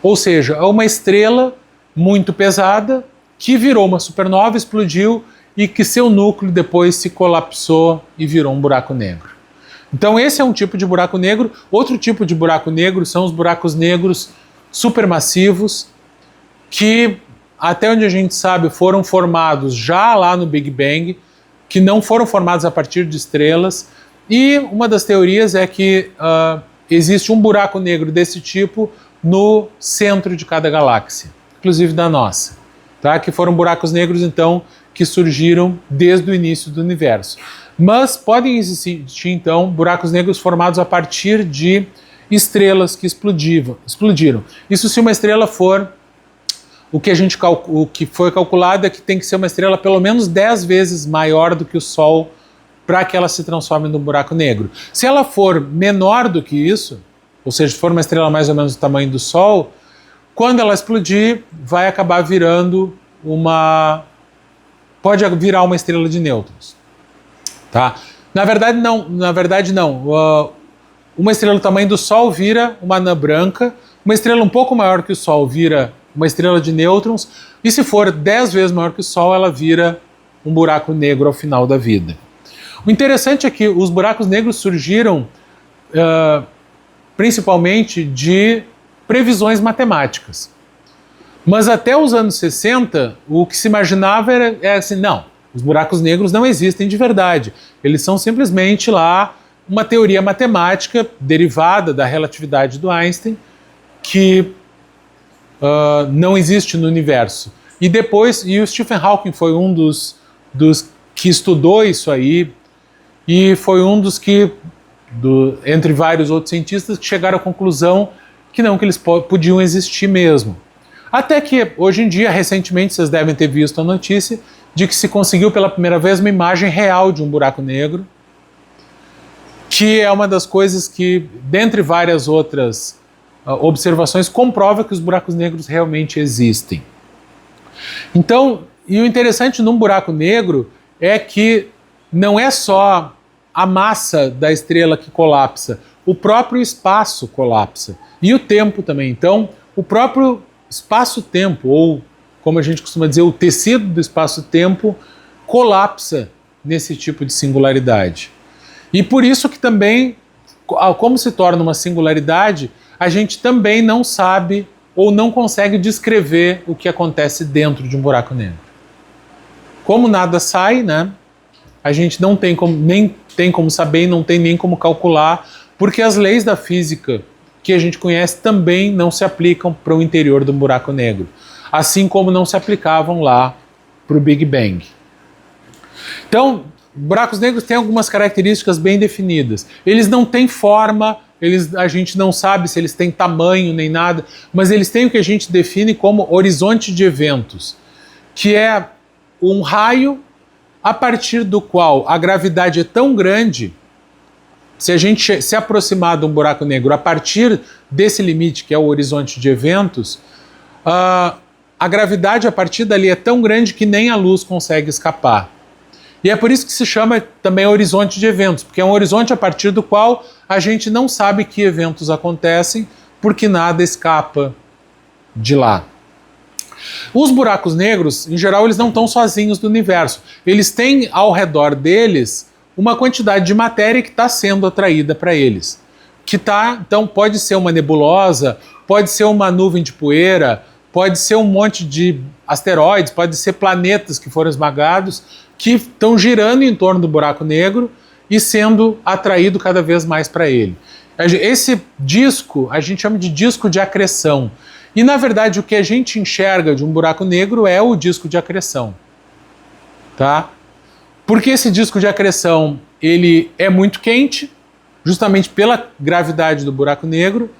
Ou seja, é uma estrela muito pesada que virou uma supernova, explodiu e que seu núcleo depois se colapsou e virou um buraco negro. Então esse é um tipo de buraco negro. Outro tipo de buraco negro são os buracos negros supermassivos, que até onde a gente sabe foram formados já lá no Big Bang, que não foram formados a partir de estrelas. E uma das teorias é que existe um buraco negro desse tipo no centro de cada galáxia, inclusive da nossa, tá? Que foram buracos negros, então, que surgiram desde o início do universo. Mas podem existir, então, buracos negros formados a partir de estrelas que explodiram. Isso se uma estrela for o que foi calculado é que tem que ser uma estrela pelo menos 10 vezes maior do que o Sol para que ela se transforme num buraco negro. Se ela for menor do que isso, ou seja, se for uma estrela mais ou menos do tamanho do Sol, quando ela explodir, vai acabar virando pode virar uma estrela de nêutrons. Tá? Na verdade, não. Uma estrela do tamanho do Sol vira uma anã branca, uma estrela um pouco maior que o Sol vira uma estrela de nêutrons, e se for 10 vezes maior que o Sol, ela vira um buraco negro ao final da vida. O interessante é que os buracos negros surgiram principalmente de previsões matemáticas. Mas até os anos 60, o que se imaginava era assim, não, os buracos negros não existem de verdade. Eles são simplesmente lá uma teoria matemática derivada da relatividade do Einstein, que não existe no universo. E o Stephen Hawking foi um dos que estudou isso aí, e foi um dos que, entre vários outros cientistas, que chegaram à conclusão que eles podiam existir mesmo. Até que, hoje em dia, recentemente, vocês devem ter visto a notícia de que se conseguiu pela primeira vez uma imagem real de um buraco negro, que é uma das coisas que, dentre várias outras observações, comprova que os buracos negros realmente existem. Então, e o interessante num buraco negro é que não é só a massa da estrela que colapsa, o próprio espaço colapsa. E o tempo também. Então, o próprio espaço-tempo, ou como a gente costuma dizer, o tecido do espaço-tempo, colapsa nesse tipo de singularidade. E por isso que também, como se torna uma singularidade, a gente também não sabe ou não consegue descrever o que acontece dentro de um buraco negro. Como nada sai, né? A gente não tem como, nem tem como saber e não tem nem como calcular, porque as leis da física que a gente conhece também não se aplicam para o interior do buraco negro, assim como não se aplicavam lá para o Big Bang. Então, buracos negros têm algumas características bem definidas. Eles não têm forma, a gente não sabe se eles têm tamanho nem nada, mas eles têm o que a gente define como horizonte de eventos, que é um raio a partir do qual a gravidade é tão grande, se a gente se aproximar de um buraco negro a partir desse limite, que é o horizonte de eventos, a gravidade a partir dali é tão grande que nem a luz consegue escapar. E é por isso que se chama também horizonte de eventos, porque é um horizonte a partir do qual a gente não sabe que eventos acontecem, porque nada escapa de lá. Os buracos negros, em geral, eles não estão sozinhos do universo. Eles têm ao redor deles uma quantidade de matéria que está sendo atraída para eles. Então pode ser uma nebulosa, pode ser uma nuvem de poeira, pode ser um monte de asteroides, pode ser planetas que foram esmagados, que estão girando em torno do buraco negro e sendo atraído cada vez mais para ele. Esse disco a gente chama de disco de acreção. E, na verdade, o que a gente enxerga de um buraco negro é o disco de acreção. Tá? Porque esse disco de acreção ele é muito quente, justamente pela gravidade do buraco negro,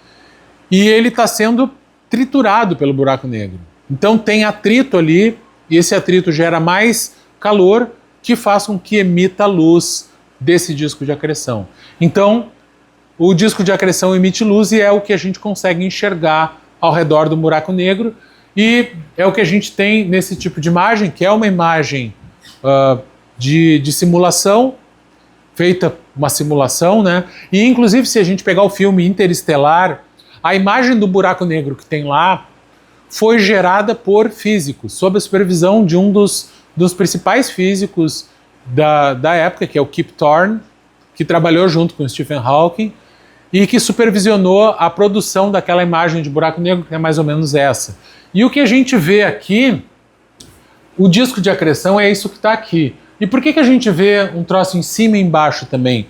e ele está sendo triturado pelo buraco negro. Então tem atrito ali, e esse atrito gera mais calor, que faz com que emita a luz desse disco de acreção. Então, o disco de acreção emite luz e é o que a gente consegue enxergar ao redor do buraco negro, e é o que a gente tem nesse tipo de imagem, que é uma imagem de simulação, feita uma simulação, né? E inclusive se a gente pegar o filme Interestelar, a imagem do buraco negro que tem lá foi gerada por físicos, sob a supervisão de um dos principais físicos da época, que é o Kip Thorne, que trabalhou junto com o Stephen Hawking e que supervisionou a produção daquela imagem de buraco negro, que é mais ou menos essa. E o que a gente vê aqui, o disco de acreção é isso que está aqui. E por que a gente vê um troço em cima e embaixo também?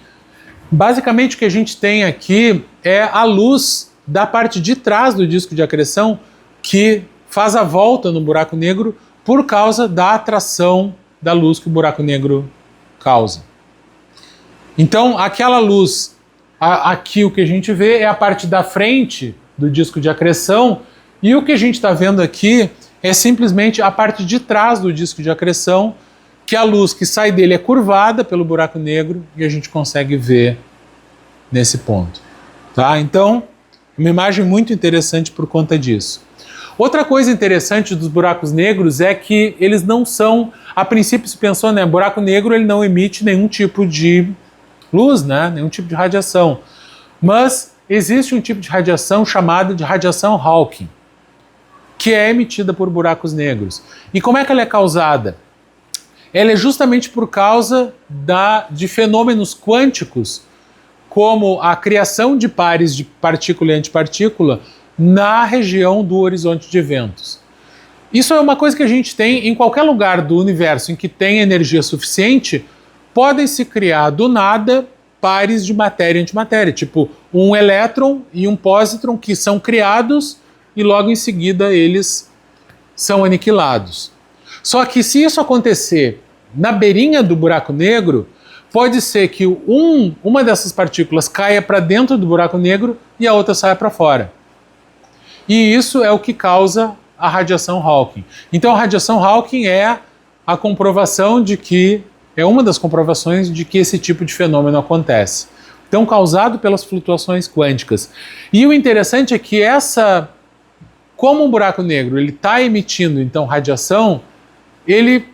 Basicamente o que a gente tem aqui é a luz da parte de trás do disco de acreção que faz a volta no buraco negro por causa da atração da luz que o buraco negro causa. Então, aquela luz, aqui o que a gente vê é a parte da frente do disco de acreção, e o que a gente está vendo aqui é simplesmente a parte de trás do disco de acreção, que a luz que sai dele é curvada pelo buraco negro e a gente consegue ver nesse ponto. Tá? Então, uma imagem muito interessante por conta disso. Outra coisa interessante dos buracos negros é que eles não são, a princípio se pensou, né, buraco negro ele não emite nenhum tipo de luz, né, nenhum tipo de radiação. Mas existe um tipo de radiação chamada de radiação Hawking, que é emitida por buracos negros. E como é que ela é causada? Ela é justamente por causa de fenômenos quânticos, como a criação de pares de partícula e antipartícula na região do horizonte de eventos. Isso é uma coisa que a gente tem em qualquer lugar do universo em que tem energia suficiente, podem se criar do nada pares de matéria e antimatéria, tipo um elétron e um pósitron que são criados e logo em seguida eles são aniquilados. Só que se isso acontecer na beirinha do buraco negro, pode ser que uma dessas partículas caia para dentro do buraco negro e a outra saia para fora. E isso é o que causa a radiação Hawking. Então a radiação Hawking é a comprovação de que, é uma das comprovações de que esse tipo de fenômeno acontece. Então causado pelas flutuações quânticas. E o interessante é que como um buraco negro ele está emitindo então radiação, ele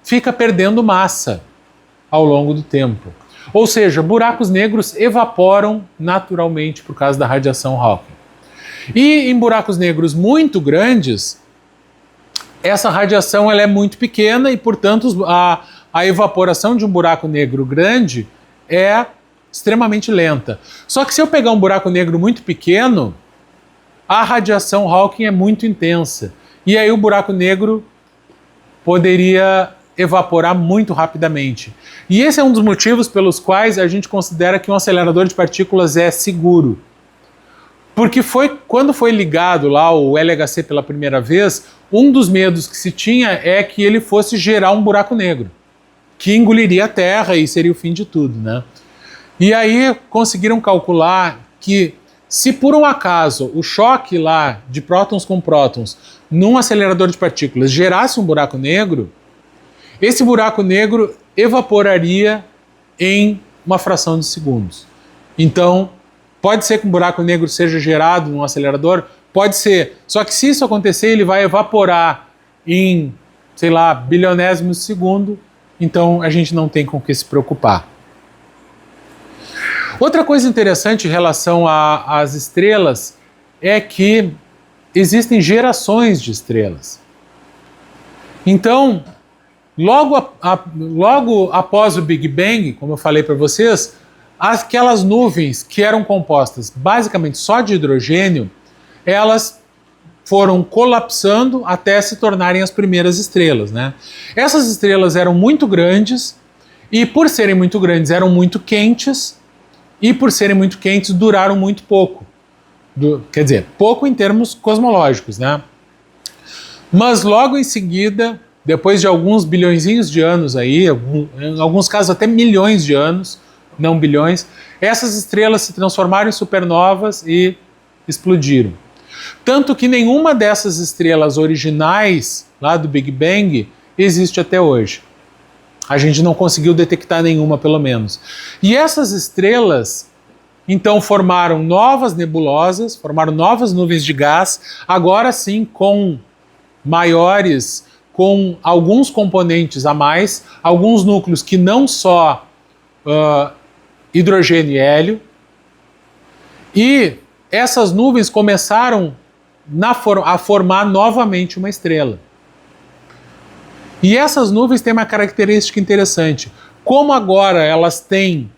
fica perdendo massa ao longo do tempo. Ou seja, buracos negros evaporam naturalmente por causa da radiação Hawking. E em buracos negros muito grandes, essa radiação ela é muito pequena e, portanto, a evaporação de um buraco negro grande é extremamente lenta. Só que se eu pegar um buraco negro muito pequeno, a radiação Hawking é muito intensa. E aí o buraco negro poderia evaporar muito rapidamente. E esse é um dos motivos pelos quais a gente considera que um acelerador de partículas é seguro. Porque quando foi ligado lá o LHC pela primeira vez, um dos medos que se tinha é que ele fosse gerar um buraco negro, que engoliria a Terra e seria o fim de tudo, né? E aí conseguiram calcular que se por um acaso o choque lá de prótons com prótons num acelerador de partículas gerasse um buraco negro, esse buraco negro evaporaria em uma fração de segundos. Então, pode ser que um buraco negro seja gerado num acelerador? Pode ser. Só que se isso acontecer, ele vai evaporar em, sei lá, bilionésimos de segundo, então a gente não tem com o que se preocupar. Outra coisa interessante em relação às estrelas é que existem gerações de estrelas. Então, logo após o Big Bang, como eu falei para vocês, aquelas nuvens que eram compostas basicamente só de hidrogênio, elas foram colapsando até se tornarem as primeiras estrelas, né? Essas estrelas eram muito grandes e, por serem muito grandes, eram muito quentes e, por serem muito quentes, duraram muito pouco. Quer dizer, pouco em termos cosmológicos, né? Mas logo em seguida, depois de alguns bilhõezinhos de anos aí, em alguns casos até milhões de anos, não bilhões, essas estrelas se transformaram em supernovas e explodiram. Tanto que nenhuma dessas estrelas originais, lá do Big Bang, existe até hoje. A gente não conseguiu detectar nenhuma, pelo menos. E essas estrelas, então, formaram novas nebulosas, formaram novas nuvens de gás, agora sim com maiores, com alguns componentes a mais, alguns núcleos que não só hidrogênio e hélio, e essas nuvens começaram a formar novamente uma estrela. E essas nuvens têm uma característica interessante. Como agora elas têm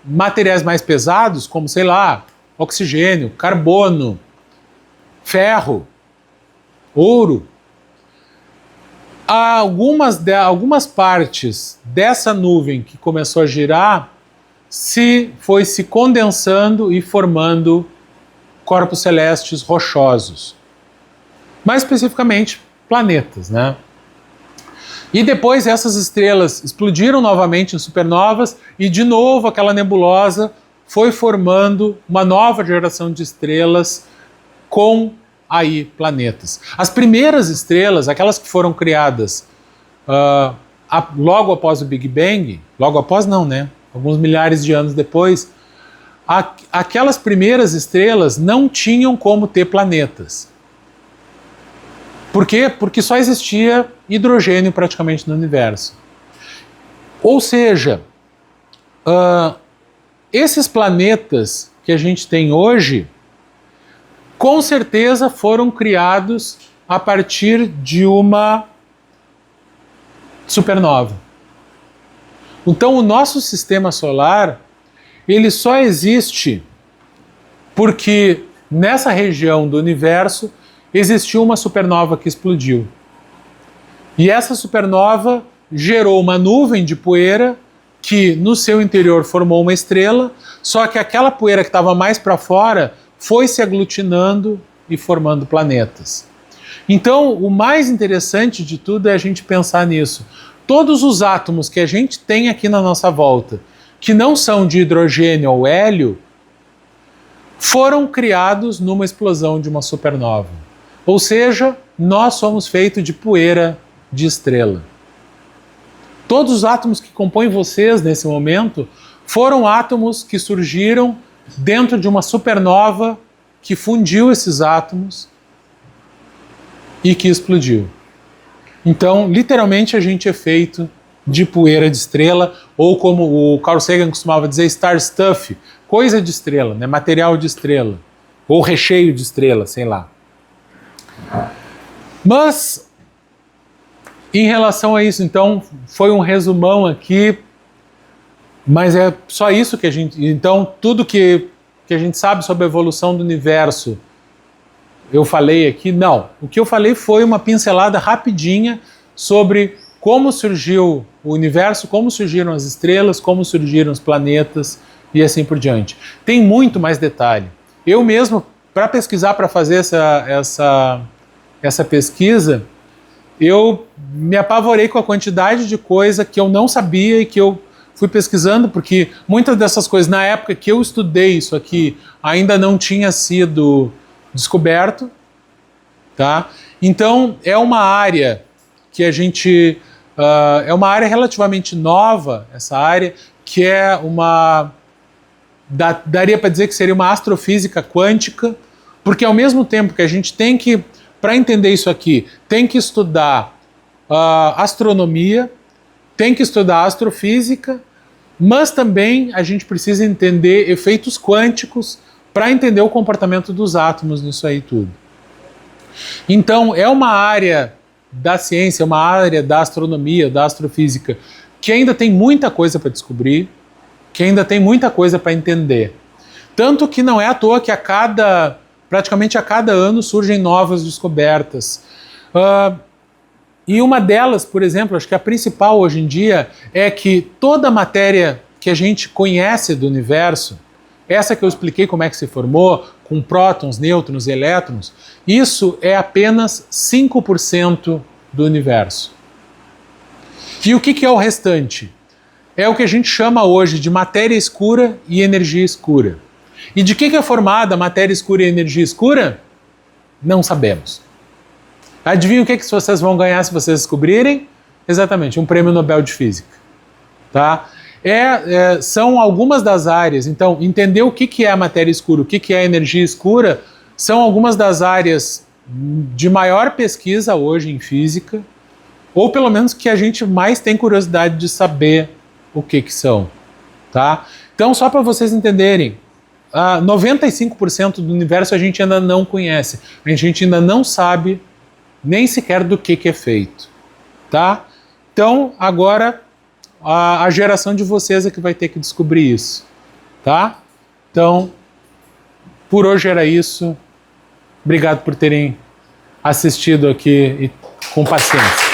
materiais mais pesados, como, sei lá, oxigênio, carbono, ferro, ouro, algumas partes dessa nuvem que começou a girar foi se condensando e formando corpos celestes rochosos. Mais especificamente, planetas, né? E depois essas estrelas explodiram novamente em supernovas e de novo aquela nebulosa foi formando uma nova geração de estrelas com aí planetas. As primeiras estrelas, aquelas que foram criadas logo após o Big Bang, logo após não, né? Alguns milhares de anos depois, aquelas primeiras estrelas não tinham como ter planetas. Por quê? Porque só existia hidrogênio praticamente no universo. Ou seja, esses planetas que a gente tem hoje, com certeza foram criados a partir de uma supernova. Então o nosso sistema solar, ele só existe porque nessa região do universo existiu uma supernova que explodiu. E essa supernova gerou uma nuvem de poeira que no seu interior formou uma estrela, só que aquela poeira que estava mais para fora foi se aglutinando e formando planetas. Então, o mais interessante de tudo é a gente pensar nisso. Todos os átomos que a gente tem aqui na nossa volta, que não são de hidrogênio ou hélio, foram criados numa explosão de uma supernova. Ou seja, nós somos feitos de poeira de estrela. Todos os átomos que compõem vocês nesse momento foram átomos que surgiram dentro de uma supernova que fundiu esses átomos e que explodiu. Então, literalmente, a gente é feito de poeira de estrela, ou como o Carl Sagan costumava dizer, star stuff, coisa de estrela, né? Material de estrela, ou recheio de estrela, sei lá. Mas, em relação a isso, então, foi um resumão aqui, mas é só isso que a gente... Então, tudo que a gente sabe sobre a evolução do universo, eu falei aqui? Não. O que eu falei foi uma pincelada rapidinha sobre como surgiu o universo, como surgiram as estrelas, como surgiram os planetas e assim por diante. Tem muito mais detalhe. Eu mesmo, para pesquisar, para fazer essa pesquisa, eu me apavorei com a quantidade de coisa que eu não sabia e que eu fui pesquisando, porque muitas dessas coisas, na época que eu estudei isso aqui, ainda não tinha sido descoberto, tá? Então, é uma área que a gente... é uma área relativamente nova, essa área, que é uma... daria para dizer que seria uma astrofísica quântica, porque ao mesmo tempo que a gente tem que, para entender isso aqui, tem que estudar astronomia, tem que estudar astrofísica, mas também a gente precisa entender efeitos quânticos para entender o comportamento dos átomos nisso aí tudo. Então, é uma área da ciência, uma área da astronomia, da astrofísica, que ainda tem muita coisa para descobrir, que ainda tem muita coisa para entender. Tanto que não é à toa que praticamente a cada ano surgem novas descobertas. E uma delas, por exemplo, acho que a principal hoje em dia, é que toda a matéria que a gente conhece do universo, essa que eu expliquei como é que se formou, com prótons, nêutrons e elétrons, isso é apenas 5% do universo. E o que é o restante? É o que a gente chama hoje de matéria escura e energia escura. E de que é formada a matéria escura e energia escura? Não sabemos. Adivinha o que vocês vão ganhar se vocês descobrirem? Exatamente, um prêmio Nobel de Física. Tá? São algumas das áreas. Então, entender o que é a matéria escura, o que é a energia escura, são algumas das áreas de maior pesquisa hoje em física, ou pelo menos que a gente mais tem curiosidade de saber o que são. Tá? Então, só para vocês entenderem, 95% do universo a gente ainda não conhece. A gente ainda não sabe nem sequer do que é feito. Tá? Então, agora, a geração de vocês é que vai ter que descobrir isso. Tá? Então, por hoje era isso. Obrigado por terem assistido aqui com paciência.